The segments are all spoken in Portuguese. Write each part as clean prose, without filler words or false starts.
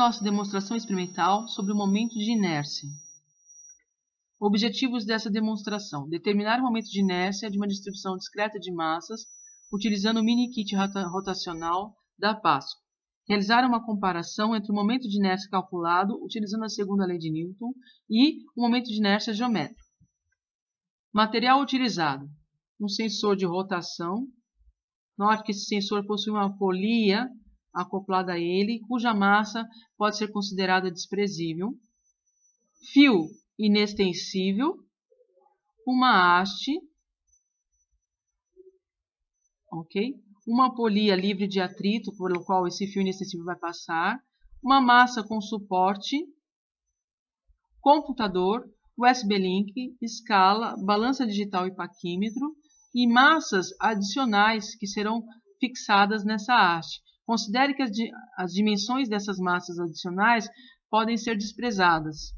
nossa demonstração experimental sobre o momento de inércia. Objetivos dessa demonstração: determinar o momento de inércia de uma distribuição discreta de massas utilizando o mini-kit rotacional da PASCO. Realizar uma comparação entre o momento de inércia calculado utilizando a segunda lei de Newton e o momento de inércia geométrico. Material utilizado: um sensor de rotação. Note que esse sensor possui uma polia acoplada a ele, cuja massa pode ser considerada desprezível. Fio inextensível. Uma haste. Ok? Uma polia livre de atrito, pelo qual esse fio inextensível vai passar. Uma massa com suporte. Computador. USB Link. Escala. Balança digital e paquímetro. E massas adicionais que serão fixadas nessa haste. Considere que as dimensões dessas massas adicionais podem ser desprezadas.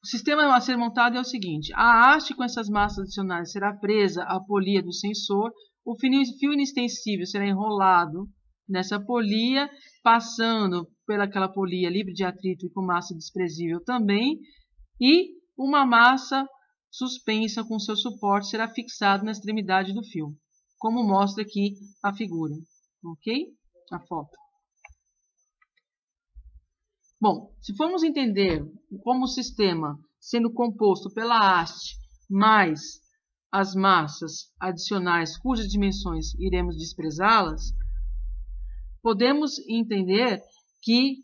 O sistema a ser montado é o seguinte: a haste com essas massas adicionais será presa à polia do sensor, o fio inextensível será enrolado nessa polia, passando pelaquela polia livre de atrito e com massa desprezível também, e uma massa suspensa com seu suporte será fixado na extremidade do fio, como mostra aqui a figura, ok? A foto. Bom, se formos entender como o sistema sendo composto pela haste mais as massas adicionais cujas dimensões iremos desprezá-las, podemos entender que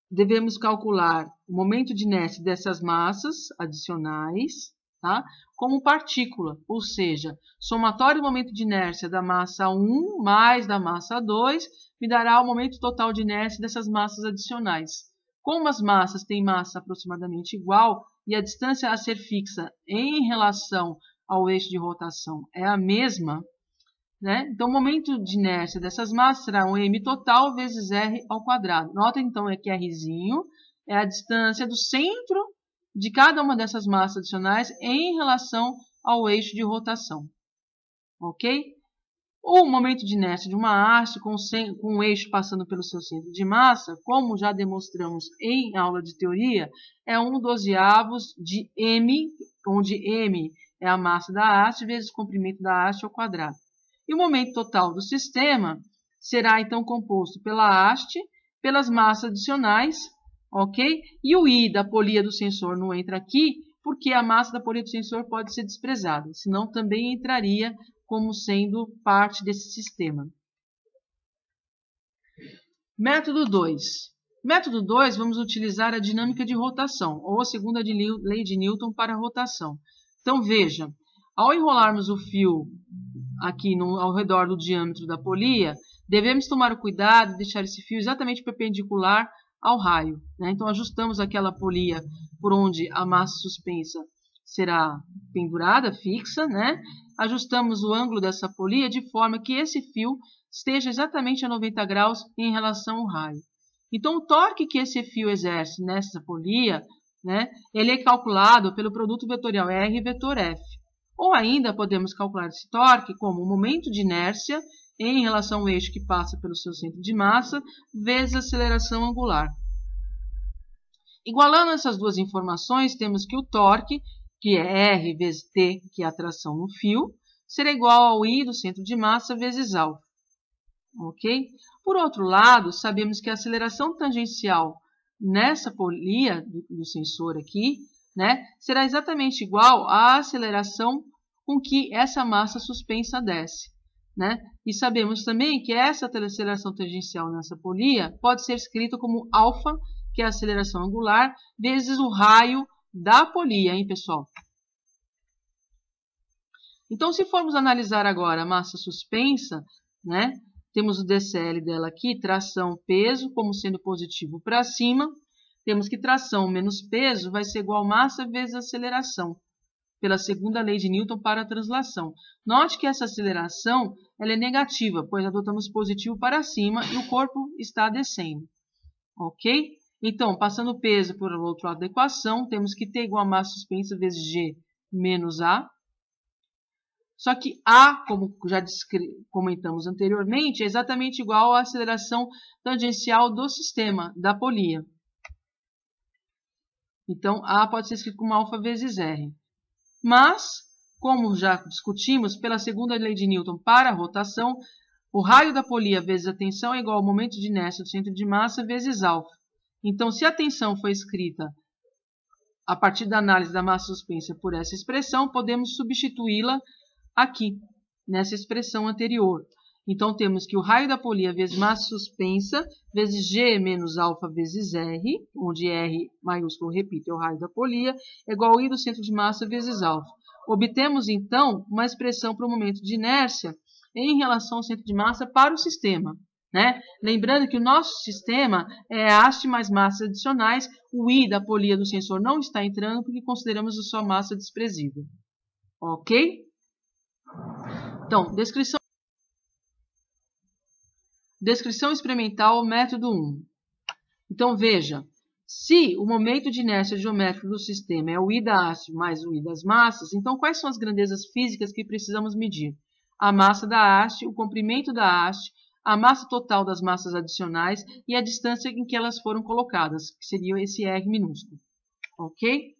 devemos calcular o momento de inércia dessas massas adicionais, tá? Como partícula, ou seja, somatório do momento de inércia da massa 1 mais da massa 2 me dará o momento total de inércia dessas massas adicionais. Como as massas têm massa aproximadamente igual e a distância a ser fixa em relação ao eixo de rotação é a mesma, né? Então, o momento de inércia dessas massas será um m total vezes r ao quadrado. Nota, então, que rzinho é a distância do centro de cada uma dessas massas adicionais em relação ao eixo de rotação. Ok? O momento de inércia de uma haste com um eixo passando pelo seu centro de massa, como já demonstramos em aula de teoria, é 1/12 de m, onde m é a massa da haste vezes o comprimento da haste ao quadrado. E o momento total do sistema será, então, composto pela haste, pelas massas adicionais, ok? E o I da polia do sensor não entra aqui, porque a massa da polia do sensor pode ser desprezada, senão também entraria como sendo parte desse sistema. Método 2. Método 2, vamos utilizar a dinâmica de rotação, ou a segunda lei de Newton para a rotação. Então, veja, ao enrolarmos o fio aqui ao redor do diâmetro da polia, devemos tomar o cuidado de deixar esse fio exatamente perpendicular ao raio, né? Então, ajustamos aquela polia por onde a massa suspensa será pendurada, fixa, né? Ajustamos o ângulo dessa polia de forma que esse fio esteja exatamente a 90 graus em relação ao raio. Então, o torque que esse fio exerce nessa polia, né, ele é calculado pelo produto vetorial R e vetor F. Ou ainda podemos calcular esse torque como o momento de inércia em relação ao eixo que passa pelo seu centro de massa, vezes a aceleração angular. Igualando essas duas informações, temos que o torque, que é R vezes T, que é a tração no fio, será igual ao I do centro de massa vezes alfa. Ok? Por outro lado, sabemos que a aceleração tangencial nessa polia do sensor aqui, né, será exatamente igual à aceleração com que essa massa suspensa desce, né? E sabemos também que essa aceleração tangencial nessa polia pode ser escrita como alfa, que é a aceleração angular, vezes o raio da polia, hein, pessoal? Então, se formos analisar agora a massa suspensa, né, temos o DCL dela aqui, tração, peso, como sendo positivo para cima. Temos que tração menos peso vai ser igual a massa vezes aceleração, pela segunda lei de Newton para a translação. Note que essa aceleração ela é negativa, pois adotamos positivo para cima e o corpo está descendo. Ok? Então, passando o peso por o outro lado da equação, temos que T igual a massa suspensa vezes G menos A. Só que A, como já comentamos anteriormente, é exatamente igual à aceleração tangencial do sistema, da polia. Então, A pode ser escrito como alfa vezes R. Mas, como já discutimos, pela segunda lei de Newton para a rotação, o raio da polia vezes a tensão é igual ao momento de inércia do centro de massa vezes alfa. Então, se a tensão foi escrita a partir da análise da massa suspensa por essa expressão, podemos substituí-la aqui, nessa expressão anterior. Então, temos que o raio da polia vezes massa suspensa vezes G menos alfa vezes R, onde R maiúsculo, repito, é o raio da polia, é igual ao I do centro de massa vezes alfa. Obtemos, então, uma expressão para o momento de inércia em relação ao centro de massa para o sistema. Né? Lembrando que o nosso sistema é haste mais massas adicionais, o I da polia do sensor não está entrando porque consideramos a sua massa desprezível. Ok? Então, descrição experimental, método 1. Então, veja, se o momento de inércia geométrico do sistema é o I da haste mais o I das massas, então quais são as grandezas físicas que precisamos medir? A massa da haste, o comprimento da haste, a massa total das massas adicionais e a distância em que elas foram colocadas, que seria esse R minúsculo. Ok?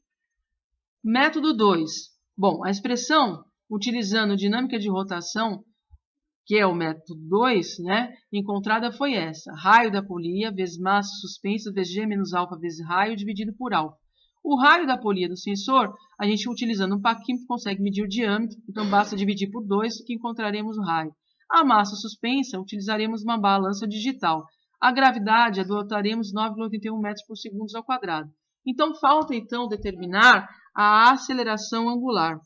Método 2. Bom, a expressão utilizando dinâmica de rotação, que é o método 2, né, encontrada foi essa. Raio da polia vezes massa suspensa vezes G menos alfa vezes raio dividido por alfa. O raio da polia do sensor, a gente utilizando um paquímetro consegue medir o diâmetro, então basta dividir por 2 que encontraremos o raio. A massa suspensa, utilizaremos uma balança digital. A gravidade, adotaremos 9,81 metros por segundo ao quadrado. Então, falta então determinar a aceleração angular.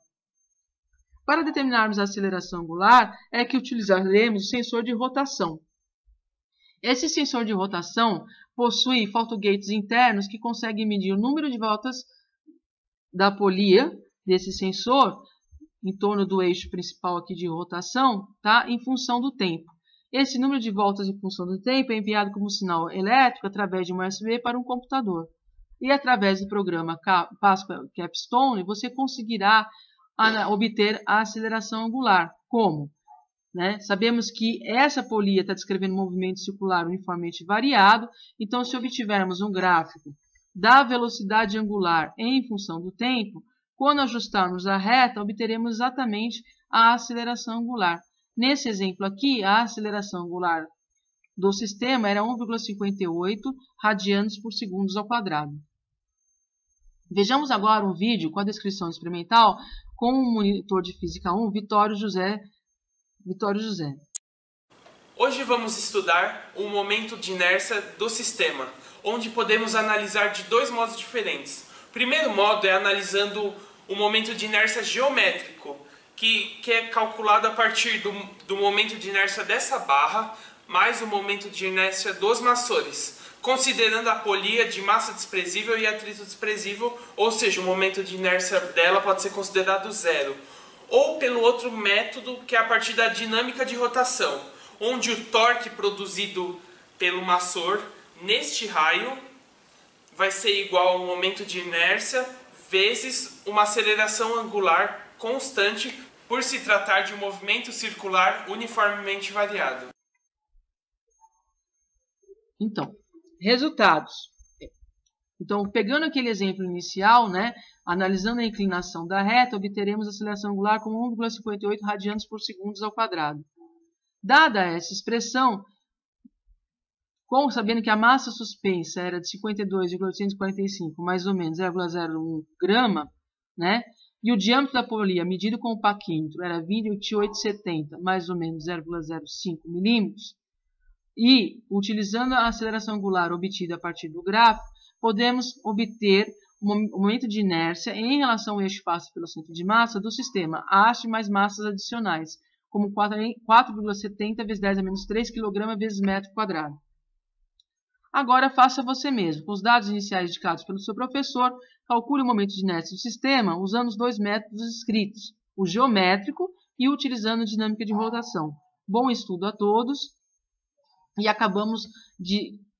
Para determinarmos a aceleração angular, é que utilizaremos o sensor de rotação. Esse sensor de rotação possui photogates internos que conseguem medir o número de voltas da polia desse sensor em torno do eixo principal aqui de rotação, tá? Em função do tempo. Esse número de voltas em função do tempo é enviado como sinal elétrico através de um USB para um computador. E através do programa Pascal Capstone, você conseguirá obter a aceleração angular. Como? Né? Sabemos que essa polia está descrevendo um movimento circular uniformemente variado, então se obtivermos um gráfico da velocidade angular em função do tempo, quando ajustarmos a reta, obteremos exatamente a aceleração angular. Nesse exemplo aqui, a aceleração angular do sistema era 1,58 radianos por segundos ao quadrado. Vejamos agora um vídeo com a descrição experimental com o monitor de Física 1, Vitório José. Hoje vamos estudar o momento de inércia do sistema, onde podemos analisar de dois modos diferentes. O primeiro modo é analisando o momento de inércia geométrico, que é calculado a partir do momento de inércia dessa barra, mais o momento de inércia dos maçores, considerando a polia de massa desprezível e atrito desprezível, ou seja, o momento de inércia dela pode ser considerado zero. Ou pelo outro método, que é a partir da dinâmica de rotação, onde o torque produzido pelo maçor neste raio vai ser igual ao momento de inércia vezes uma aceleração angular constante, por se tratar de um movimento circular uniformemente variado. Então, resultados. Então, pegando aquele exemplo inicial, né, analisando a inclinação da reta, obteremos a aceleração angular com 1,58 radianos por segundo ao quadrado. Dada essa expressão, sabendo que a massa suspensa era de 52,845, mais ou menos 0,01 grama, né, e o diâmetro da polia medido com o paquímetro era 28,70, mais ou menos 0,05 milímetros, e utilizando a aceleração angular obtida a partir do gráfico, podemos obter o momento de inércia em relação ao eixo passo pelo centro de massa do sistema, haste mais massas adicionais, como 4,70 vezes 10 a menos 3 kg vezes metro quadrado. Agora faça você mesmo. Com os dados iniciais indicados pelo seu professor, calcule o momento de inércia do sistema usando os dois métodos escritos, o geométrico e utilizando a dinâmica de rotação. Bom estudo a todos e acabamos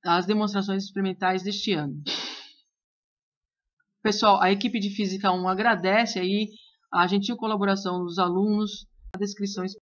as demonstrações experimentais deste ano. Pessoal, a equipe de Física 1 agradece aí a gentil colaboração dos alunos a descrição específica.